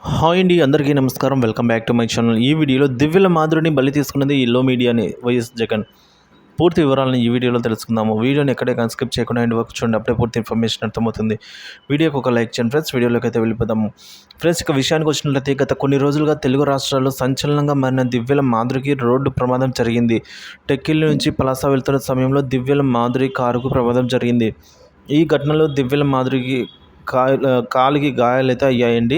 Hi అండి, అందరికీ నమస్కారం. Welcome back to my channel. ఈ వీడియోలో దివ్యల మాధురిని బలి తీసుకున్నది ఈ లో మీడియాని వైఎస్ జగన్. పూర్తి వివరాలను ఈ వీడియోలో తెలుసుకుందాము. వీడియోని ఎక్కడే స్కిప్ చేయకుండా ఎండ్ వరకు చూడండి, అప్పుడే పూర్తి ఇన్ఫర్మేషన్ అర్థమవుతుంది. వీడియోకి ఒక లైక్ చేయండి ఫ్రెండ్స్. వీడియోలోకి అయితే వెళ్ళిపోదాము ఫ్రెండ్స్. ఇక విషయానికి వచ్చినట్లయితే గత కొన్ని రోజులుగా తెలుగు రాష్ట్రాల్లో సంచలనంగా మారిన దివ్యల మాధురికి రోడ్డు ప్రమాదం జరిగింది. టెక్కిలి నుంచి పలాస వెళ్తున్న సమయంలో దివ్యల మాధురి కారుకు ప్రమాదం జరిగింది. ఈ ఘటనలో దివ్యల మాధురికి కాలికి గాయాలైతే అయ్యాయండి.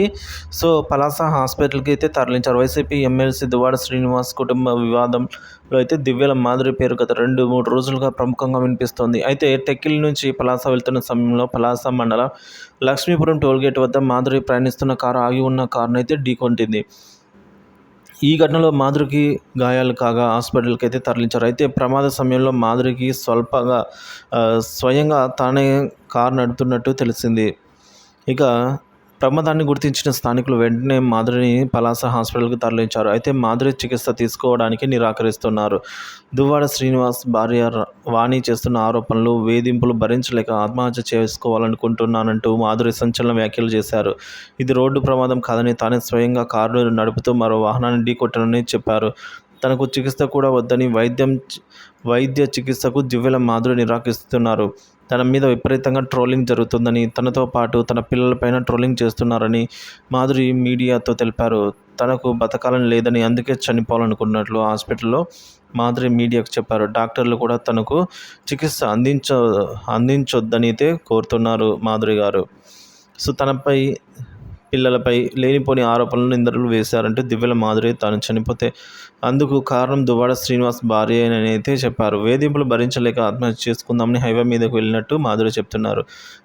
సో పలాస హాస్పిటల్కి అయితే తరలించారు. వైసీపీ ఎమ్మెల్సీ దువ్వాడ శ్రీనివాస్ కుటుంబ వివాదంలో అయితే దివ్యల మాధురి పేరు గత 2-3 రోజులుగా ప్రముఖంగా వినిపిస్తోంది. అయితే టెక్కిలి నుంచి పలాస వెళ్తున్న సమయంలో పలాస మండలం లక్ష్మీపురం టోల్గేట్ వద్ద మాధురి ప్రయాణిస్తున్న కారు ఆగి ఉన్న కారునైతే ఢీకొట్టింది. ఈ ఘటనలో మాధురికి గాయాలు కాగా హాస్పిటల్కి అయితే తరలించారు. అయితే ప్రమాద సమయంలో మాధురికి స్వయంగా తానే కారు నడుపుతున్నట్టు తెలిసింది. ఇక ప్రమాదాన్ని గుర్తించిన స్థానికులు వెంటనే మాధురిని పలాస హాస్పిటల్కి తరలించారు. అయితే మాధురి చికిత్స తీసుకోవడానికి నిరాకరిస్తున్నారు. దువ్వాడ శ్రీనివాస్ భార్య వాణి చేస్తున్న ఆరోపణలు, వేధింపులు భరించలేక ఆత్మహత్య చేసుకోవాలనుకుంటున్నానంటూ మాధురి సంచలన వ్యాఖ్యలు చేశారు. ఇది రోడ్డు ప్రమాదం కాదని, తానే స్వయంగా కారు నడుపుతూ మరో వాహనాన్ని ఢీకొట్టానని చెప్పారు. తనకు చికిత్స కూడా వద్దని, వైద్య చికిత్సకు దివ్యల మాధురి నిరాకరిస్తున్నారు. తన మీద విపరీతంగా ట్రోలింగ్ జరుగుతుందని, తనతో పాటు తన పిల్లలపైన ట్రోలింగ్ చేస్తున్నారని మాధురి మీడియాతో తెలిపారు. తనకు బతకాలని లేదని, అందుకే చనిపోవాలనుకున్నట్లు హాస్పిటల్లో మాధురి మీడియాకు చెప్పారు. డాక్టర్లు కూడా తనకు చికిత్స అందించొద్దని అయితే కోరుతున్నారు మాధురి గారు. సో తనపై, పిల్లలపై లేనిపోని ఆరోపణలు, నిందలు వేశారంటూ దివ్యల మాధురి తాను చనిపోతే అందుకు కారణం దువ్వాడ శ్రీనివాస్ భార్యేనని అయితే చెప్పారు. వేధింపులు భరించలేక ఆత్మహత్య చేసుకుందామని హైవే మీదకు వెళ్ళినట్టు మాధురి చెప్తున్నారు.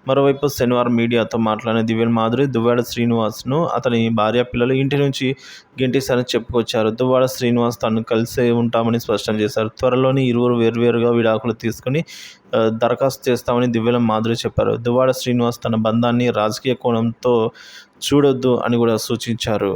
మరోవైపు శనివారం మీడియాతో మాట్లాడిన దివ్యల మాధురి దువ్వాడ శ్రీనివాస్ను అతని భార్య, పిల్లలు ఇంటి నుంచి గెంటేశారని చెప్పుకొచ్చారు. దువ్వాడ శ్రీనివాస్ తాను కలిసే ఉంటామని స్పష్టం చేశారు. త్వరలోని ఇరువురు వేర్వేరుగా విడాకులు తీసుకుని దరఖాస్తు చేస్తామని దివ్యల మాధురి చెప్పారు. దువ్వాడ శ్రీనివాస్ తన బంధాన్ని రాజకీయ కోణంతో చూడొద్దు అని కూడా సూచించారు.